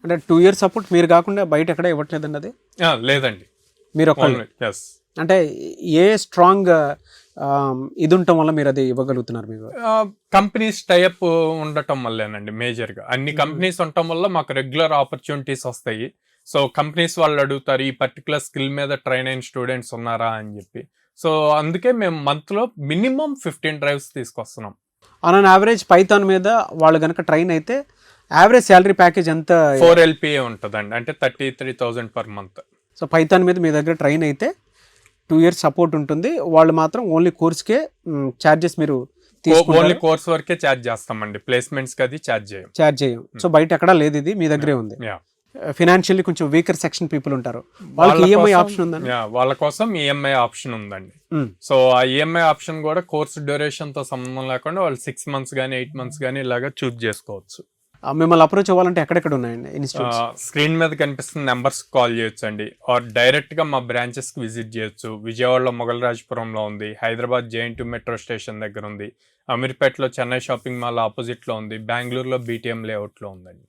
అంటే 2 years support మీరు కాకుండా బయట ఎక్కడ ఇవ్వట్లేదండి అది? లేదండి, మీరు ఒక్కళ్ళు. ఎస్. అంటే ఏ స్ట్రాంగ్ ఇది ఉండటం వల్ల మీరు అది ఇవ్వగలుగుతున్నారు? మీరు కంపెనీస్ టైప్ ఉండటం వల్లేనండి మేజర్గా. అన్ని కంపెనీస్ ఉండటం వల్ల మాకు రెగ్యులర్ ఆపర్చునిటీస్ వస్తాయి. సో కంపెనీస్ వాళ్ళు అడుగుతారు ఈ పర్టికులర్ స్కిల్ మీద ట్రైన్ అయిన స్టూడెంట్స్ ఉన్నారా అని చెప్పి. సో అందుకే మేము మంత్లో మినిమం 15 డ్రైవ్స్ తీసుకొస్తున్నాం. ఆన్ యావరేజ్ పైథాన్ మీద వాళ్ళు కనుక ట్రైన్ అయితే యావరేజ్ శాలరీ ప్యాకేజ్ ఎంత? 4 LPA ఉంటుందండి, అంటే 33,000 per month. సో పైథాన్ మీద మీ దగ్గర ట్రైన్ అయితే 2 years సపోర్ట్ ఉంటుంది. వాళ్ళు మాత్రం ఓన్లీ కోర్స్కే ఛార్జెస్ మీరు ఓన్లీ కోర్స్ వరకే ఛార్జ్ చేస్తామండి, ప్లేస్మెంట్స్కి అది ఛార్జ్ చేయం. సో బయట ఎక్కడా లేదు, ఇది మీ దగ్గరే ఉంది. ఫినాన్షియల్లీ కొంచెం వీకర్ సెక్షన్ పీపుల్ ఉంటారు, వాళ్ళకి ఈఎంఐ ఆప్షన్ ఉందండి. వాళ్ళ కోసం ఈఎంఐ ఆప్షన్ ఉందండి. సో ఆ ఈఎంఐ ఆప్షన్ కూడా కోర్స్ డ్యూరేషన్ తో సంబంధం లేకుండా వాళ్ళు 6 months కానీ 8 months కానీ ఇలాగా చూజ్ చేసుకోవచ్చు. మిమ్మల్ని అప్రోచ్ అవ్వాలంటే ఎక్కడెక్కడ ఉన్నాయండి ఇన్స్టిట్యూట్స్? స్క్రీన్ మీద కనిపిస్తున్న నెంబర్స్ కాల్ చేయొచ్చు అండి, ఆర్ డైరెక్ట్ గా మా బ్రాంచెస్ కి విజిట్ చేయొచ్చు. విజయవాడలో మొగల్రాజపురంలో ఉంది, హైదరాబాద్ JN2 మెట్రో స్టేషన్ దగ్గర ఉంది, అమీర్పేటలో చెన్నై షాపింగ్ మాల్ ఆపోజిట్ లో ఉంది, బెంగళూరులో BTM లేఅవుట్ లో ఉందండి.